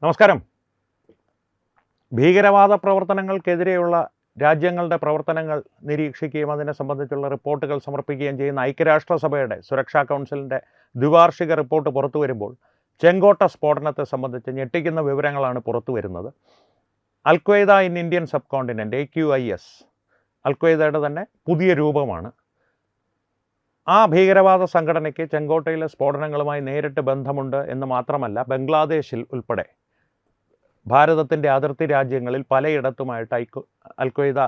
നമസ്കാരം. ഭീകരവാദ പ്രവർത്തനങ്ങൾക്കെതിരെയുള്ള രാജ്യങ്ങളുടെ പ്രവർത്തനങ്ങൾ നിരീക്ഷിക്കുകയും അതിനെ സംബന്ധിച്ചുള്ള റിപ്പോർട്ടുകൾ സമർപ്പിക്കുകയും ചെയ്യുന്ന ഐക്യരാഷ്ട്രസഭയുടെ സുരക്ഷാ കൗൺസിലിൻ്റെ ദ്വിവാർഷിക റിപ്പോർട്ട് പുറത്തു വരുമ്പോൾ ചെങ്കോട്ട സ്ഫോടനത്തെ സംബന്ധിച്ച് ഞെട്ടിക്കുന്ന വിവരങ്ങളാണ് പുറത്തു വരുന്നത്. Al-Qaeda in Indian sub continent AQIS അൽ-ഖ്വയ്ദയുടെ തന്നെ പുതിയ രൂപമാണ്. ആ ഭീകരവാദ സംഘടനയ്ക്ക് ചെങ്കോട്ടയിലെ സ്ഫോടനങ്ങളുമായി നേരിട്ട് ബന്ധമുണ്ട് എന്ന് മാത്രമല്ല, ബംഗ്ലാദേശിൽ ഉൾപ്പെടെ ഭാരതത്തിൻ്റെ അതിർത്തി രാജ്യങ്ങളിൽ പലയിടത്തുമായിട്ട് അൽ-ഖ്വയ്ദ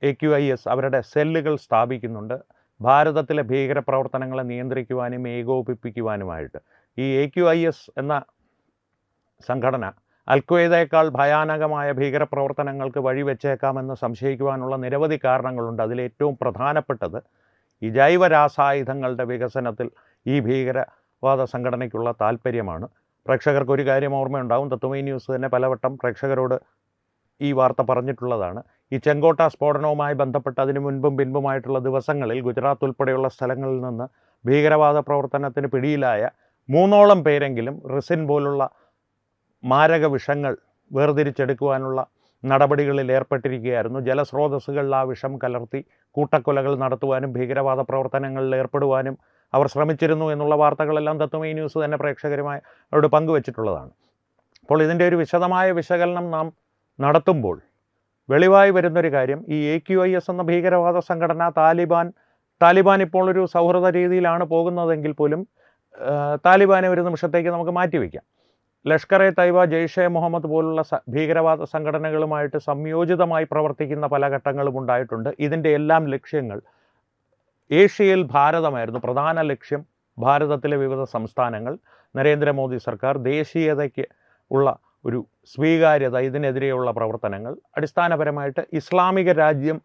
AQIS അവരുടെ സെല്ലുകൾ സ്ഥാപിക്കുന്നുണ്ട്, ഭാരതത്തിലെ ഭീകരപ്രവർത്തനങ്ങളെ നിയന്ത്രിക്കുവാനും ഏകോപിപ്പിക്കുവാനുമായിട്ട്. ഈ AQIS എന്ന സംഘടന അൽ-ഖ്വയ്ദയേക്കാൾ ഭയാനകമായ ഭീകരപ്രവർത്തനങ്ങൾക്ക് വഴിവെച്ചേക്കാമെന്ന് സംശയിക്കുവാനുള്ള നിരവധി കാരണങ്ങളുണ്ട്. അതിലേറ്റവും പ്രധാനപ്പെട്ടത് ഈ ജൈവരാസായുധങ്ങളുടെ വികസനത്തിൽ ഈ ഭീകരവാദ സംഘടനയ്ക്കുള്ള താല്പര്യമാണ്. പ്രേക്ഷകർക്ക് ഒരു കാര്യം ഓർമ്മയുണ്ടാവും, തത്വമൈ ന്യൂസ് തന്നെ പലവട്ടം പ്രേക്ഷകരോട് ഈ വാർത്ത പറഞ്ഞിട്ടുള്ളതാണ്. ഈ ചെങ്കോട്ട സ്ഫോടനവുമായി ബന്ധപ്പെട്ട് അതിനു മുൻപും പിൻപുമായിട്ടുള്ള ദിവസങ്ങളിൽ ഗുജറാത്ത് ഉൾപ്പെടെയുള്ള സ്ഥലങ്ങളിൽ നിന്ന് ഭീകരവാദ പ്രവർത്തനത്തിന് പിടിയിലായ 3ഓളം പേരെങ്കിലും റിസിൻ പോലുള്ള മാരക വിഷങ്ങൾ വേർതിരിച്ചെടുക്കുവാനുള്ള നടപടികളിൽ ഏർപ്പെട്ടിരിക്കുകയായിരുന്നു. ജലസ്രോതസ്സുകളിൽ ആ വിഷം കലർത്തി കൂട്ടക്കൊലകൾ നടത്തുവാനും ഭീകരവാദ പ്രവർത്തനങ്ങളിൽ ഏർപ്പെടുവാനും അവർ ശ്രമിച്ചിരുന്നു എന്നുള്ള വാർത്തകളെല്ലാം തത്വമൈ ന്യൂസ് തന്നെ പ്രേക്ഷകരുമായി അവരോട് പങ്കുവച്ചിട്ടുള്ളതാണ്. അപ്പോൾ ഇതിൻ്റെ ഒരു വിശദമായ വിശകലനം നാം നടത്തുമ്പോൾ വെളിവായി വരുന്നൊരു കാര്യം, ഈ AQIS എന്ന ഭീകരവാദ സംഘടന താലിബാൻ ഇപ്പോൾ ഒരു സൗഹൃദ രീതിയിലാണ് പോകുന്നതെങ്കിൽ പോലും താലിബാനെ ഒരു നിമിഷത്തേക്ക് നമുക്ക് മാറ്റിവെക്കാം. ലഷ്കർ-എ-തയ്യബ, ജെയ്ഷെ മുഹമ്മദ് പോലുള്ള ഭീകരവാദ സംഘടനകളുമായിട്ട് സംയോജിതമായി പ്രവർത്തിക്കുന്ന പല ഘട്ടങ്ങളും ഉണ്ടായിട്ടുണ്ട്. ഇതിൻ്റെ എല്ലാം ലക്ഷ്യങ്ങൾ ഏഷ്യയിൽ ഭാരതമായിരുന്നു. പ്രധാന ലക്ഷ്യം ഭാരതത്തിലെ വിവിധ സംസ്ഥാനങ്ങൾ, നരേന്ദ്രമോദി സർക്കാർ ദേശീയതയ്ക്ക് ഉള്ള ഒരു സ്വീകാര്യത, ഇതിനെതിരെയുള്ള പ്രവർത്തനങ്ങൾ, അടിസ്ഥാനപരമായിട്ട് ഇസ്ലാമിക രാജ്യം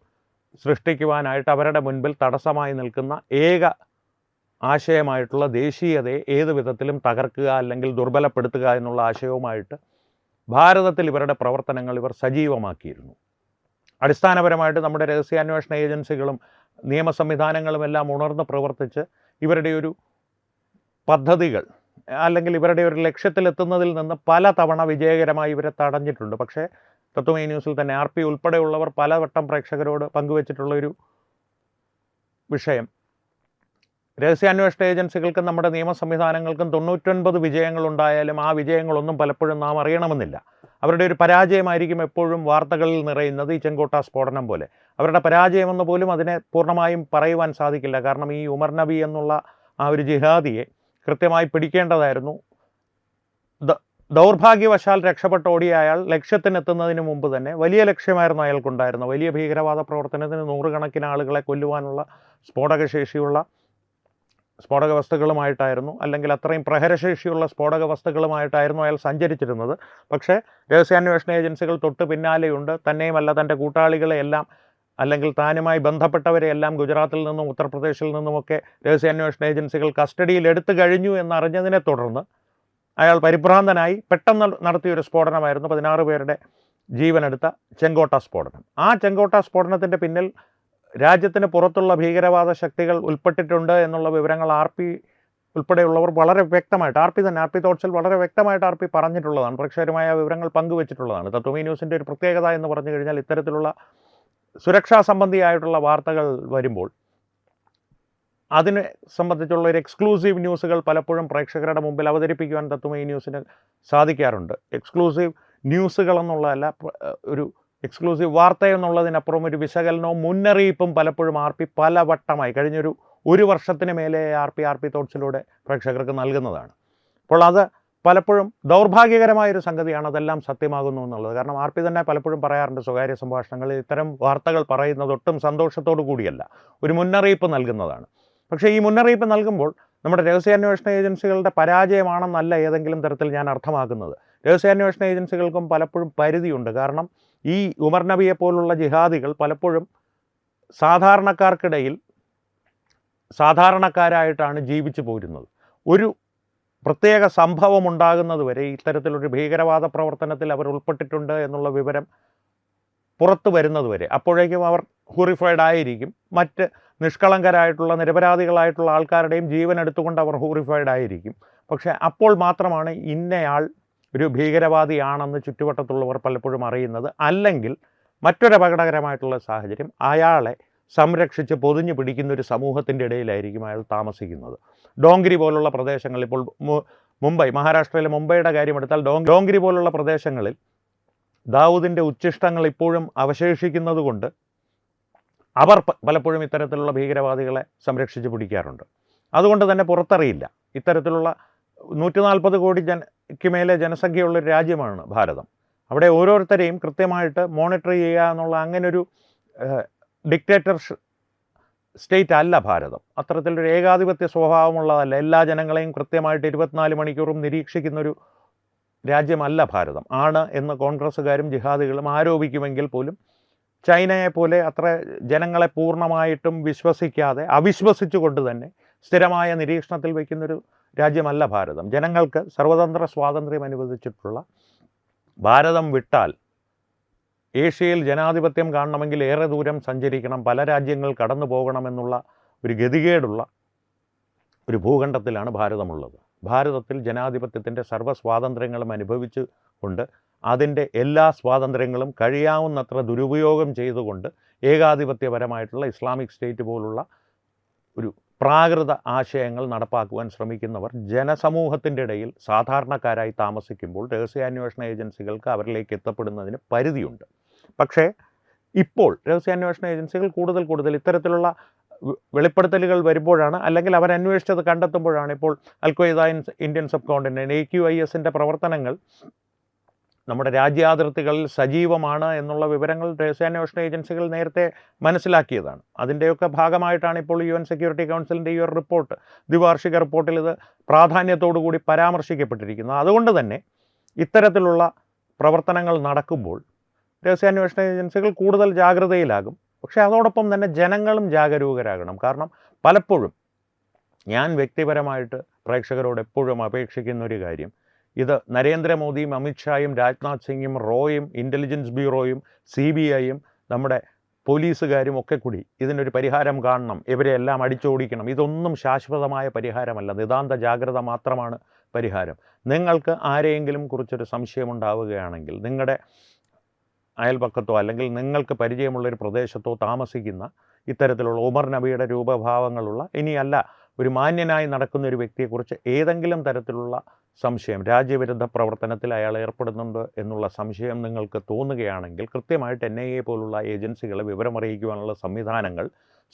സൃഷ്ടിക്കുവാനായിട്ട് അവരുടെ മുൻപിൽ തടസ്സമായി നിൽക്കുന്ന ഏക ആശയമായിട്ടുള്ള ദേശീയതയെ ഏത് വിധത്തിലും തകർക്കുക അല്ലെങ്കിൽ ദുർബലപ്പെടുത്തുക എന്നുള്ള ആശയവുമായിട്ട് ഭാരതത്തിൽ ഇവരുടെ പ്രവർത്തനങ്ങൾ ഇവർ സജീവമാക്കിയിരുന്നു. അടിസ്ഥാനപരമായിട്ട് നമ്മുടെ രഹസ്യാന്വേഷണ ഏജൻസികളും നിയമ സംവിധാനങ്ങളും എല്ലാം ഉണർന്ന് പ്രവർത്തിച്ച് ഇവരുടെ ഒരു പദ്ധതികൾ അല്ലെങ്കിൽ ഇവരുടെ ഒരു ലക്ഷ്യത്തിലെത്തുന്നതിൽ നിന്ന് പല തവണ വിജയകരമായി ഇവരെ തടഞ്ഞിട്ടുണ്ട്. പക്ഷേ തത്വമൈ ന്യൂസിൽ തന്നെ RP ഉൾപ്പെടെയുള്ളവർ പലവട്ടം പ്രേക്ഷകരോട് പങ്കുവച്ചിട്ടുള്ളൊരു വിഷയം, രഹസ്യാന്വേഷണ ഏജൻസികൾക്കും നമ്മുടെ നിയമ സംവിധാനങ്ങൾക്കും 99 വിജയങ്ങളുണ്ടായാലും ആ വിജയങ്ങളൊന്നും പലപ്പോഴും നാം അറിയണമെന്നില്ല. അവരുടെ ഒരു പരാജയമായിരിക്കും എപ്പോഴും വാർത്തകളിൽ നിറയുന്നത്. ഈ ചെങ്കോട്ട സ്ഫോടനം പോലെ അവരുടെ പരാജയമെന്ന് പോലും അതിനെ പൂർണ്ണമായും പറയുവാൻ സാധിക്കില്ല. കാരണം ഈ ഉമർ നബി എന്നുള്ള ആ ഒരു ജിഹാദിയെ കൃത്യമായി പിടിക്കേണ്ടതായിരുന്നു. ദൗർഭാഗ്യവശാൽ രക്ഷപ്പെട്ട ഓടിയ അയാൾ ലക്ഷ്യത്തിനെത്തുന്നതിന് മുമ്പ് തന്നെ വലിയ ലക്ഷ്യമായിരുന്നു അയാൾക്കുണ്ടായിരുന്ന. വലിയ ഭീകരവാദ പ്രവർത്തനത്തിന് 100 കണക്കിന് ആളുകളെ കൊല്ലുവാനുള്ള സ്ഫോടക വസ്തുക്കളുമായിട്ടായിരുന്നു, അല്ലെങ്കിൽ അത്രയും പ്രഹരശേഷിയുള്ള സ്ഫോടക വസ്തുക്കളുമായിട്ടായിരുന്നു അയാൾ സഞ്ചരിച്ചിരുന്നത്. പക്ഷേ രഹസ്യാന്വേഷണ ഏജൻസികൾ തൊട്ട് പിന്നാലെയുണ്ട്. തന്നെയുമല്ല, തൻ്റെ കൂട്ടാളികളെയെല്ലാം അല്ലെങ്കിൽ താനുമായി ബന്ധപ്പെട്ടവരെയെല്ലാം ഗുജറാത്തിൽ നിന്നും ഉത്തർപ്രദേശിൽ നിന്നുമൊക്കെ രഹസ്യാന്വേഷണ ഏജൻസികൾ കസ്റ്റഡിയിൽ എടുത്തു കഴിഞ്ഞു എന്നറിഞ്ഞതിനെ തുടർന്ന് അയാൾ പരിഭ്രാന്തനായി പെട്ടെന്ന് നടത്തിയൊരു സ്ഫോടനമായിരുന്നു 16 പേരുടെ ജീവനെടുത്ത ചെങ്കോട്ട സ്ഫോടനം. ആ ചെങ്കോട്ട സ്ഫോടനത്തിൻ്റെ പിന്നിൽ രാജ്യത്തിന് പുറത്തുള്ള ഭീകരവാദ ശക്തികൾ ഉൾപ്പെട്ടിട്ടുണ്ട് എന്നുള്ള വിവരങ്ങൾ RP ഉൾപ്പെടെയുള്ളവർ വളരെ വ്യക്തമായിട്ട്, RP തോട്ട്സിൽ വളരെ വ്യക്തമായിട്ട് RP പറഞ്ഞിട്ടുള്ളതാണ്, പ്രേക്ഷകരുമായ വിവരങ്ങൾ പങ്കുവച്ചിട്ടുള്ളതാണ്. തത്വമൈ ന്യൂസിൻ്റെ ഒരു പ്രത്യേകത എന്ന് പറഞ്ഞു കഴിഞ്ഞാൽ, ഇത്തരത്തിലുള്ള സുരക്ഷാ സംബന്ധിയായിട്ടുള്ള വാർത്തകൾ വരുമ്പോൾ അതിനെ സംബന്ധിച്ചുള്ള ഒരു എക്സ്ക്ലൂസീവ് ന്യൂസുകൾ പലപ്പോഴും പ്രേക്ഷകരുടെ മുമ്പിൽ അവതരിപ്പിക്കുവാൻ തത്വമൈ ന്യൂസിന് സാധിക്കാറുണ്ട്. എക്സ്ക്ലൂസീവ് ന്യൂസുകൾ എന്നുള്ളതല്ല, ഒരു എക്സ്ക്ലൂസീവ് വാർത്ത എന്നുള്ളതിനപ്പുറം ഒരു വിശകലനവും മുന്നറിയിപ്പും പലപ്പോഴും RP പലവട്ടമായി കഴിഞ്ഞൊരു വർഷത്തിന് മേലെ RP തോട്ട്സിലൂടെ പ്രേക്ഷകർക്ക് നൽകുന്നതാണ്. അപ്പോൾ അത് പലപ്പോഴും ദൗർഭാഗ്യകരമായൊരു സംഗതിയാണ് അതെല്ലാം സത്യമാകുന്നു എന്നുള്ളത്. കാരണം RP തന്നെ പലപ്പോഴും പറയാറുണ്ട് സ്വകാര്യ സംഭാഷണങ്ങളിൽ, ഇത്തരം വാർത്തകൾ പറയുന്നത് ഒട്ടും സന്തോഷത്തോടു കൂടിയല്ല, ഒരു മുന്നറിയിപ്പ് നൽകുന്നതാണ്. പക്ഷേ ഈ മുന്നറിയിപ്പ് നൽകുമ്പോൾ നമ്മുടെ രഹസ്യാന്വേഷണ ഏജൻസികളുടെ പരാജയമാണെന്നല്ല ഏതെങ്കിലും തരത്തിൽ ഞാൻ അർത്ഥമാക്കുന്നത്. രഹസ്യാന്വേഷണ ഏജൻസികൾക്കും പലപ്പോഴും പരിധിയുണ്ട്. കാരണം ഈ ഉമർ നബിയെ പോലുള്ള ജിഹാദികൾ പലപ്പോഴും സാധാരണക്കാർക്കിടയിൽ സാധാരണക്കാരായിട്ടാണ് ജീവിച്ചു പോരുന്നത്. ഒരു പ്രത്യേക സംഭവം ഉണ്ടാകുന്നത് വരെ ഇത്തരത്തിലൊരു ഭീകരവാദ പ്രവർത്തനത്തിൽ അവർ ഉൾപ്പെട്ടിട്ടുണ്ട് എന്നുള്ള വിവരം പുറത്തു വരുന്നത് വരെ അപ്പോഴേക്കും അവർ ഹൂറിഫൈഡ് ആയിരിക്കും. മറ്റ് നിഷ്കളങ്കരായിട്ടുള്ള നിരപരാധികളായിട്ടുള്ള ആൾക്കാരുടെയും ജീവൻ എടുത്തുകൊണ്ട് അവർ ഹൂറിഫൈഡ് ആയിരിക്കും. പക്ഷേ അപ്പോൾ മാത്രമാണ് ഇന്നയാൾ ഒരു ഭീകരവാദിയാണെന്ന് ചുറ്റുവട്ടത്തുള്ളവർ പലപ്പോഴും അറിയുന്നത്. അല്ലെങ്കിൽ മറ്റൊരു അപകടകരമായിട്ടുള്ള സാഹചര്യം, അയാളെ സംരക്ഷിച്ച് പൊതിഞ്ഞു പിടിക്കുന്ന ഒരു സമൂഹത്തിൻ്റെ ഇടയിലായിരിക്കും അയാൾ താമസിക്കുന്നത്. ഡോംഗിരി പോലുള്ള പ്രദേശങ്ങളിൽ, ഇപ്പോൾ മുംബൈ, മഹാരാഷ്ട്രയിലെ മുംബൈയുടെ കാര്യമെടുത്താൽ ഡോംഗിരി പോലുള്ള പ്രദേശങ്ങളിൽ ദാവൂദിൻ്റെ ഉച്ഛിഷ്ടങ്ങൾ ഇപ്പോഴും അവശേഷിക്കുന്നത് കൊണ്ട് അവർ പലപ്പോഴും ഇത്തരത്തിലുള്ള ഭീകരവാദികളെ സംരക്ഷിച്ച് പിടിക്കാറുണ്ട്. അതുകൊണ്ട് തന്നെ പുറത്തറിയില്ല. ഇത്തരത്തിലുള്ള 140 കോടിക്ക് മേലെ ജനസംഖ്യയുള്ളൊരു രാജ്യമാണ് ഭാരതം. അവിടെ ഓരോരുത്തരെയും കൃത്യമായിട്ട് മോണിറ്റർ ചെയ്യുക എന്നുള്ള അങ്ങനൊരു ഡിക്റ്റേറ്റർ സ്റ്റേറ്റ് അല്ല ഭാരതം. അത്തരത്തിലൊരു ഏകാധിപത്യ സ്വഭാവമുള്ളതല്ല. എല്ലാ ജനങ്ങളെയും കൃത്യമായിട്ട് 24 മണിക്കൂറും നിരീക്ഷിക്കുന്നൊരു രാജ്യമല്ല ഭാരതം. ആണ് എന്ന് കോൺഗ്രസ്സുകാരും ജിഹാദികളും ആരോപിക്കുമെങ്കിൽ പോലും ചൈനയെ പോലെ അത്ര ജനങ്ങളെ പൂർണ്ണമായിട്ടും വിശ്വസിക്കാതെ അവിശ്വസിച്ചുകൊണ്ട് തന്നെ സ്ഥിരമായ നിരീക്ഷണത്തിൽ വയ്ക്കുന്നൊരു രാജ്യമല്ല ഭാരതം. ജനങ്ങൾക്ക് സർവതന്ത്ര സ്വാതന്ത്ര്യം അനുവദിച്ചിട്ടുള്ള ഭാരതം വിട്ടാൽ ഏഷ്യയിൽ ജനാധിപത്യം കാണണമെങ്കിൽ ഏറെ ദൂരം സഞ്ചരിക്കണം, പല രാജ്യങ്ങൾ കടന്നു പോകണമെന്നുള്ള ഒരു ഗതികേടുള്ള ഒരു ഭൂഖണ്ഡത്തിലാണ് ഭാരതമുള്ളത്. ഭാരതത്തിൽ ജനാധിപത്യത്തിൻ്റെ സർവ്വ സ്വാതന്ത്ര്യങ്ങളും അനുഭവിച്ചു കൊണ്ട് അതിൻ്റെ എല്ലാ സ്വാതന്ത്ര്യങ്ങളും കഴിയാവുന്നത്ര ദുരുപയോഗം ചെയ്തുകൊണ്ട് ഏകാധിപത്യപരമായിട്ടുള്ള ഇസ്ലാമിക് സ്റ്റേറ്റ് പോലുള്ള ഒരു പ്രാകൃത ആശയങ്ങൾ നടപ്പാക്കുവാൻ ശ്രമിക്കുന്നവർ ജനസമൂഹത്തിൻ്റെ ഇടയിൽ സാധാരണക്കാരായി താമസിക്കുമ്പോൾ രഹസ്യാന്വേഷണ ഏജൻസികൾക്ക് അവരിലേക്ക് എത്തപ്പെടുന്നതിന് പരിധിയുണ്ട്. പക്ഷേ ഇപ്പോൾ രഹസ്യാന്വേഷണ ഏജൻസികൾ കൂടുതൽ ഇത്തരത്തിലുള്ള വെളിപ്പെടുത്തലുകൾ വരുമ്പോഴാണ്, അല്ലെങ്കിൽ അവരന്വേഷിച്ചത് കണ്ടെത്തുമ്പോഴാണ് ഇപ്പോൾ അൽ-ഖ്വയ്ദ ഇന്ത്യൻ സബ് കോണ്ടിനെൻ്റ് AQISൻ്റെ പ്രവർത്തനങ്ങൾ നമ്മുടെ രാജ്യാതിർത്തികളിൽ സജീവമാണ് എന്നുള്ള വിവരങ്ങൾ രഹസ്യാന്വേഷണ ഏജൻസികൾ നേരത്തെ മനസ്സിലാക്കിയതാണ്. അതിൻ്റെയൊക്കെ ഭാഗമായിട്ടാണ് ഇപ്പോൾ UN സെക്യൂരിറ്റി കൗൺസിലിൻ്റെ ഈ ഒരു റിപ്പോർട്ട്, ദ്വിവാർഷിക റിപ്പോർട്ടിൽ ഇത് പ്രാധാന്യത്തോടു കൂടി പരാമർശിക്കപ്പെട്ടിരിക്കുന്നത്. അതുകൊണ്ട് തന്നെ ഇത്തരത്തിലുള്ള പ്രവർത്തനങ്ങൾ നടക്കുമ്പോൾ രഹസ്യാന്വേഷണ ഏജൻസികൾ കൂടുതൽ ജാഗ്രതയിലാകും. പക്ഷേ അതോടൊപ്പം തന്നെ ജനങ്ങളും ജാഗരൂകരാകണം. കാരണം പലപ്പോഴും ഞാൻ വ്യക്തിപരമായിട്ട് പ്രേക്ഷകരോട് എപ്പോഴും അപേക്ഷിക്കുന്ന ഒരു കാര്യം, ഇത് നരേന്ദ്രമോദിയും അമിത്ഷായും രാജ്നാഥ് സിംഗും റോയും ഇൻ്റലിജൻസ് ബ്യൂറോയും CBIയും നമ്മുടെ പോലീസുകാരും ഒക്കെ കൂടി ഇതിനൊരു പരിഹാരം കാണണം, ഇവരെ എല്ലാം അടിച്ചോടിക്കണം. ഇതൊന്നും ശാശ്വതമായ പരിഹാരമല്ല. നിതാന്ത ജാഗ്രത മാത്രമാണ് പരിഹാരം. നിങ്ങൾക്ക് ആരെയെങ്കിലും കുറിച്ചൊരു സംശയമുണ്ടാവുകയാണെങ്കിൽ നിങ്ങളുടെ അയൽപക്കത്തോ അല്ലെങ്കിൽ നിങ്ങൾക്ക് പരിചയമുള്ളൊരു പ്രദേശത്തോ താമസിക്കുന്ന ഇത്തരത്തിലുള്ള ഉമർ നബിയുടെ രൂപഭാവങ്ങളുള്ള, ഇനിയല്ല ഒരു മാന്യനായി നടക്കുന്ന ഒരു വ്യക്തിയെക്കുറിച്ച് ഏതെങ്കിലും തരത്തിലുള്ള സംശയം, രാജ്യവിരുദ്ധ പ്രവർത്തനത്തിൽ അയാൾ ഏർപ്പെടുന്നുണ്ട് എന്നുള്ള സംശയം നിങ്ങൾക്ക് തോന്നുകയാണെങ്കിൽ കൃത്യമായിട്ട് NIA പോലുള്ള ഏജൻസികളെ വിവരമറിയിക്കുവാനുള്ള സംവിധാനങ്ങൾ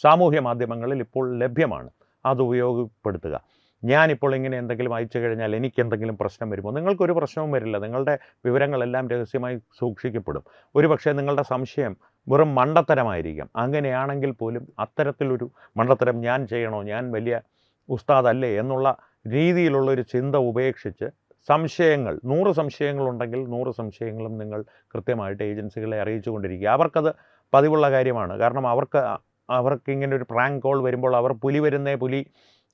സാമൂഹ്യ മാധ്യമങ്ങളിൽ ഇപ്പോൾ ലഭ്യമാണ്. അത് ഉപയോഗപ്പെടുത്തുക. ഞാനിപ്പോൾ ഇങ്ങനെ എന്തെങ്കിലും അയച്ചു കഴിഞ്ഞാൽ എനിക്കെന്തെങ്കിലും പ്രശ്നം വരുമ്പോൾ നിങ്ങൾക്കൊരു പ്രശ്നവും വരില്ല. നിങ്ങളുടെ വിവരങ്ങളെല്ലാം രഹസ്യമായി സൂക്ഷിക്കപ്പെടും. ഒരുപക്ഷെ നിങ്ങളുടെ സംശയം വെറും മണ്ടത്തരമായിരിക്കാം. അങ്ങനെയാണെങ്കിൽ പോലും അത്തരത്തിലൊരു മണ്ടത്തരം ഞാൻ ചെയ്യണോ, ഞാൻ വലിയ ഉസ്താദല്ലേ എന്നുള്ള രീതിയിലുള്ളൊരു ചിന്ത ഉപേക്ഷിച്ച് സംശയങ്ങൾ, 100 സംശയങ്ങളുണ്ടെങ്കിൽ 100 സംശയങ്ങളും നിങ്ങൾ കൃത്യമായിട്ട് ഏജൻസികളെ അറിയിച്ചു കൊണ്ടിരിക്കുക. അവർക്കത് പതിവുള്ള കാര്യമാണ്. കാരണം അവർക്ക് ഇങ്ങനെ ഒരു പ്രാങ്ക് കോൾ വരുമ്പോൾ അവർ പുലി വരുന്നേ പുലി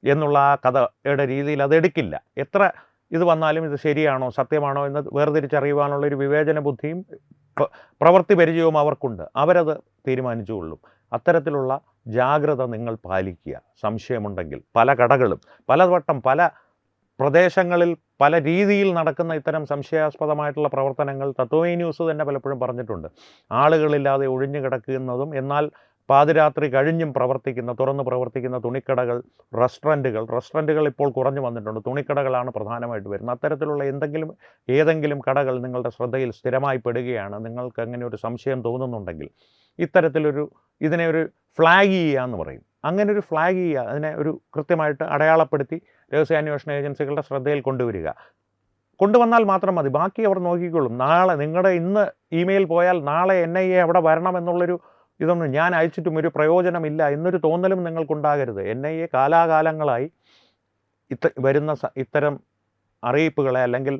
എന്നുള്ള ആ കഥയുടെ രീതിയിൽ അതെടുക്കില്ല. എത്ര ഇത് വന്നാലും ഇത് ശരിയാണോ സത്യമാണോ എന്ന് വേർതിരിച്ചറിയുവാനുള്ളൊരു വിവേചന ബുദ്ധിയും പ്രവൃത്തി പരിചയവും അവർക്കുണ്ട്. അവരത് തീരുമാനിച്ചുകൊള്ളും. അത്തരത്തിലുള്ള ജാഗ്രത നിങ്ങൾ പാലിക്കുക. സംശയമുണ്ടെങ്കിൽ പല കടകളും പലവട്ടം പല പ്രദേശങ്ങളിൽ പല രീതിയിൽ നടക്കുന്ന ഇത്തരം സംശയാസ്പദമായിട്ടുള്ള പ്രവർത്തനങ്ങൾ തത്വമയി ന്യൂസ് തന്നെ പലപ്പോഴും പറഞ്ഞിട്ടുണ്ട്. ആളുകളില്ലാതെ ഒഴിഞ്ഞു കിടക്കുന്നതും എന്നാൽ പാതിരാത്രി കഴിഞ്ഞും തുറന്ന് പ്രവർത്തിക്കുന്ന തുണിക്കടകൾ, റെസ്റ്റോറൻറ്റുകൾ ഇപ്പോൾ കുറഞ്ഞു വന്നിട്ടുണ്ട്. തുണിക്കടകളാണ് പ്രധാനമായിട്ട് വരുന്നത്. അത്തരത്തിലുള്ള ഏതെങ്കിലും കടകൾ നിങ്ങളുടെ ശ്രദ്ധയിൽ സ്ഥിരമായി പെടുകയാണ്, നിങ്ങൾക്ക് അങ്ങനെ ഒരു സംശയം തോന്നുന്നുണ്ടെങ്കിൽ ഇതിനെ ഒരു ഫ്ലാഗ് ചെയ്യുക എന്ന് പറയും. അങ്ങനെ ഒരു ഫ്ലാഗ് ചെയ്യുക, അതിനെ ഒരു കൃത്യമായിട്ട് അടയാളപ്പെടുത്തി രഹസ്യാന്വേഷണ ഏജൻസികളുടെ ശ്രദ്ധയിൽ കൊണ്ടുവന്നാൽ മാത്രം മതി. ബാക്കി അവർ നോക്കിക്കൊള്ളും. നാളെ നിങ്ങളുടെ ഇന്ന് ഇമെയിൽ പോയാൽ നാളെ NIA അവിടെ വരണമെന്നുള്ളൊരു ഇതൊന്നും ഞാൻ അയച്ചിട്ടും ഒരു പ്രയോജനമില്ല എന്നൊരു തോന്നലും നിങ്ങൾക്കുണ്ടാകരുത്. NIA കാലാകാലങ്ങളായി വരുന്ന ഇത്തരം അറിയിപ്പുകളെ അല്ലെങ്കിൽ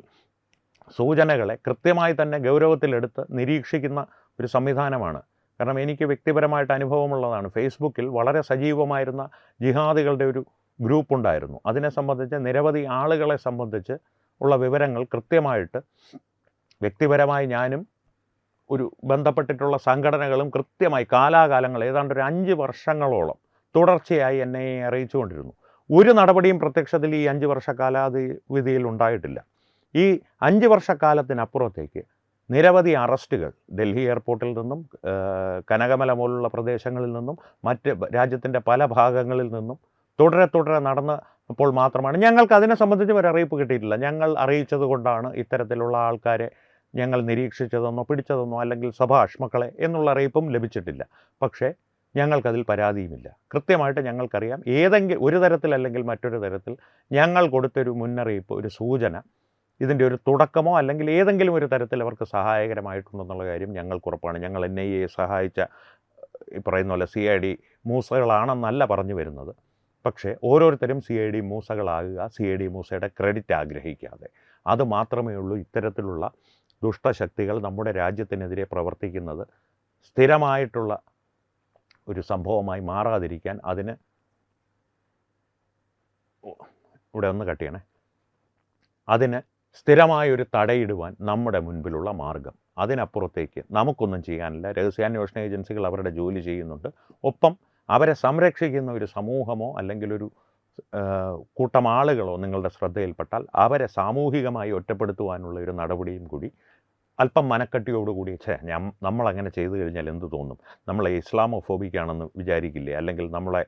സൂചനകളെ കൃത്യമായി തന്നെ ഗൗരവത്തിലെടുത്ത് നിരീക്ഷിക്കുന്ന ഒരു സംവിധാനമാണ്. കാരണം എനിക്ക് വ്യക്തിപരമായിട്ട് അനുഭവമുള്ളതാണ്. ഫേസ്ബുക്കിൽ വളരെ സജീവമായിരുന്ന ജിഹാദികളുടെ ഒരു ഗ്രൂപ്പ് ഉണ്ടായിരുന്നു. അതിനെ സംബന്ധിച്ച് നിരവധി ആളുകളെ സംബന്ധിച്ച് ഉള്ള വിവരങ്ങൾ കൃത്യമായിട്ട് വ്യക്തിപരമായി ഞാനും ഒരു ബന്ധപ്പെട്ടിട്ടുള്ള സംഘടനകളും കൃത്യമായി കാലാകാലങ്ങൾ ഏതാണ്ട് ഒരു 5 വർഷങ്ങളോളം തുടർച്ചയായി NIA അറിയിച്ചുകൊണ്ടിരുന്നു. ഒരു നടപടിയും പ്രത്യക്ഷത്തിൽ ഈ 5 വർഷ കാലാവധിയിൽ ഉണ്ടായിട്ടില്ല. ഈ 5 വർഷക്കാലത്തിനപ്പുറത്തേക്ക് നിരവധി അറസ്റ്റുകൾ ഡൽഹി എയർപോർട്ടിൽ നിന്നും കനകമല പോലുള്ള പ്രദേശങ്ങളിൽ നിന്നും മറ്റ് രാജ്യത്തിൻ്റെ പല ഭാഗങ്ങളിൽ നിന്നും തുടരെ നടന്നപ്പോൾ മാത്രമാണ് ഞങ്ങൾക്ക് അതിനെ സംബന്ധിച്ച് ഒരു അറിയിപ്പ് കിട്ടിയിട്ടില്ല. ഞങ്ങൾ അറിയിച്ചത് കൊണ്ടാണ് ഇത്തരത്തിലുള്ള ആൾക്കാരെ ഞങ്ങൾ നിരീക്ഷിച്ചതെന്നോ പിടിച്ചതെന്നോ അല്ലെങ്കിൽ സഭാഷ് മക്കളെ എന്നുള്ള അറിയിപ്പും ലഭിച്ചിട്ടില്ല. പക്ഷേ ഞങ്ങൾക്കതിൽ പരാതിയുമില്ല. കൃത്യമായിട്ട് ഞങ്ങൾക്കറിയാം ഏതെങ്കിലും ഒരു തരത്തിൽ അല്ലെങ്കിൽ മറ്റൊരു തരത്തിൽ ഞങ്ങൾ കൊടുത്തൊരു മുന്നറിയിപ്പ്, ഒരു സൂചന, ഇതിൻ്റെ ഒരു തുടക്കമോ അല്ലെങ്കിൽ ഏതെങ്കിലും ഒരു തരത്തിൽ അവർക്ക് സഹായകരമായിട്ടുണ്ടെന്നുള്ള കാര്യം ഞങ്ങൾക്കുറപ്പാണ്. ഞങ്ങൾ NIA സഹായിച്ച ഈ പറയുന്ന പോലെ CID മൂസകളാണെന്നല്ല പറഞ്ഞു വരുന്നത്. പക്ഷേ ഓരോരുത്തരും CID മൂസകളാകുക, CID മൂസയുടെ ക്രെഡിറ്റ് ആഗ്രഹിക്കാതെ. അത് മാത്രമേ ഉള്ളൂ ഇത്തരത്തിലുള്ള ദുഷ്ടശക്തികൾ നമ്മുടെ രാജ്യത്തിനെതിരെ പ്രവർത്തിക്കുന്നത് സ്ഥിരമായിട്ടുള്ള ഒരു സംഭവമായി മാറാതിരിക്കാൻ അതിന് ഇവിടെ ഒന്ന് കട്ട് ചെയ്യണേ. അതിന് സ്ഥിരമായൊരു തടയിടുവാൻ നമ്മുടെ മുൻപിലുള്ള മാർഗം. അതിനപ്പുറത്തേക്ക് നമുക്കൊന്നും ചെയ്യാനില്ല. രഹസ്യാന്വേഷണ ഏജൻസികൾ അവരുടെ ജോലി ചെയ്യുന്നുണ്ട്. ഒപ്പം അവരെ സംരക്ഷിക്കുന്ന ഒരു സമൂഹമോ അല്ലെങ്കിൽ ഒരു കൂട്ടം ആളുകളോ നിങ്ങളുടെ ശ്രദ്ധയിൽപ്പെട്ടാൽ അവരെ സാമൂഹികമായി ഒറ്റപ്പെടുത്തുവാനുള്ള ഒരു നടപടിയും കൂടി അല്പം മനക്കട്ടിയോടുകൂടി നമ്മളങ്ങനെ ചെയ്തു കഴിഞ്ഞാൽ എന്ത് തോന്നും, നമ്മളെ ഇസ്ലാമോഫോബിക്കാണെന്ന് വിചാരിക്കില്ലേ, അല്ലെങ്കിൽ നമ്മളെ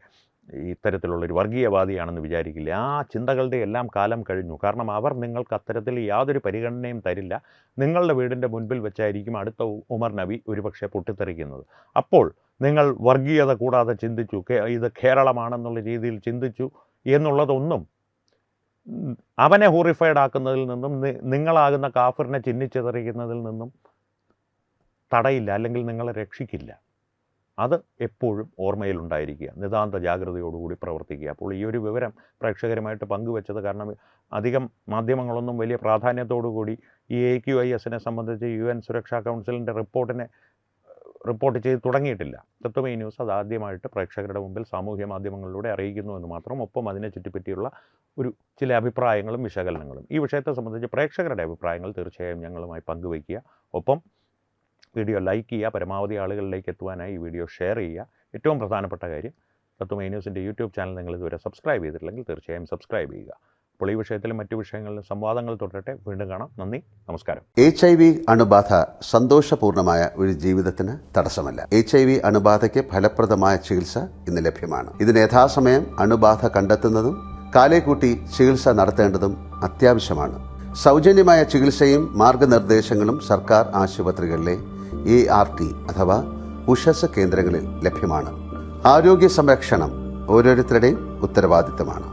ഇത്തരത്തിലുള്ളൊരു വർഗീയവാദിയാണെന്ന് വിചാരിക്കില്ലേ? ആ ചിന്തകളുടെ എല്ലാം കാലം കഴിഞ്ഞു. കാരണം അവർ നിങ്ങൾക്ക് അത്തരത്തിൽ യാതൊരു പരിഗണനയും തരില്ല. നിങ്ങളുടെ വീടിൻ്റെ മുൻപിൽ വെച്ചായിരിക്കും അടുത്ത ഉമർ നബി ഒരുപക്ഷെ പൊട്ടിത്തെറിക്കുന്നത്. അപ്പോൾ നിങ്ങൾ വർഗീയത കൂടാതെ ചിന്തിച്ചു, ഇത് കേരളമാണെന്നുള്ള രീതിയിൽ ചിന്തിച്ചു എന്നുള്ളതൊന്നും അവനെ ഹോറിഫൈഡ് ആക്കുന്നതിൽ നിന്നും നിങ്ങളാകുന്ന കാഫിറിനെ ചിഹ്നിച്ചെറിയുന്നതിൽ നിന്നും തടയില്ല, അല്ലെങ്കിൽ നിങ്ങളെ രക്ഷിക്കില്ല. അത് എപ്പോഴും ഓർമ്മയിലുണ്ടായിരിക്കുക, നിതാന്ത ജാഗ്രതയോടുകൂടി പ്രവർത്തിക്കുക. അപ്പോൾ ഈ ഒരു വിവരം പ്രേക്ഷകരുമായിട്ട് പങ്കുവെച്ചത് കാരണം അധികം മാധ്യമങ്ങളൊന്നും വലിയ പ്രാധാന്യത്തോടുകൂടി ഈ AQIS സംബന്ധിച്ച് UN സുരക്ഷാ കൗൺസിലിൻ്റെ റിപ്പോർട്ട് ചെയ്ത് തുടങ്ങിയിട്ടില്ല. തത്വമൈ ന്യൂസ് അത് ആദ്യമായിട്ട് പ്രേക്ഷകരുടെ മുമ്പിൽ സാമൂഹ്യ മാധ്യമങ്ങളിലൂടെ അറിയിക്കുന്നു എന്ന് മാത്രം. ഒപ്പം അതിനെ ചുറ്റിപ്പറ്റിയുള്ള ചില അഭിപ്രായങ്ങളും വിശകലനങ്ങളും. ഈ വിഷയത്തെ സംബന്ധിച്ച് പ്രേക്ഷകരുടെ അഭിപ്രായങ്ങൾ തീർച്ചയായും ഞങ്ങളുമായി പങ്കുവയ്ക്കുക. ഒപ്പം വീഡിയോ ലൈക്ക് ചെയ്യുക, പരമാവധി ആളുകളിലേക്ക് എത്തുവാനായി ഈ വീഡിയോ ഷെയർ ചെയ്യുക. ഏറ്റവും പ്രധാനപ്പെട്ട കാര്യം, തത്വമൈ ന്യൂസിൻ്റെ YouTube ചാനൽ നിങ്ങൾ ഇതുവരെ സബ്സ്ക്രൈബ് ചെയ്തിട്ടില്ലെങ്കിൽ തീർച്ചയായും സബ്സ്ക്രൈബ് ചെയ്യുക. അപ്പോൾ ഈ വിഷയത്തിലും മറ്റു വിഷയങ്ങളിലും സംവാദങ്ങൾ തുടരട്ടെ. വീണ്ടും കാണാം. നന്ദി, നമസ്കാരം. HIV അണുബാധ സന്തോഷപൂർണ്ണമായ ഒരു ജീവിതത്തിന് തടസ്സമല്ല. HIV അണുബാധയ്ക്ക് ഫലപ്രദമായ ചികിത്സ ഇന്ന് ലഭ്യമാണ്. ഇതിന് യഥാസമയം അണുബാധ കണ്ടെത്തുന്നതും കാലേക്കൂട്ടി ചികിത്സ നടത്തേണ്ടതും അത്യാവശ്യമാണ്. സൗജന്യമായ ചികിത്സയും മാർഗനിർദ്ദേശങ്ങളും സർക്കാർ ആശുപത്രികളിലെ ART അഥവാ ഉഷസ് കേന്ദ്രങ്ങളിൽ ലഭ്യമാണ്. ആരോഗ്യ സംരക്ഷണം ഓരോരുത്തരുടെയും ഉത്തരവാദിത്തമാണ്.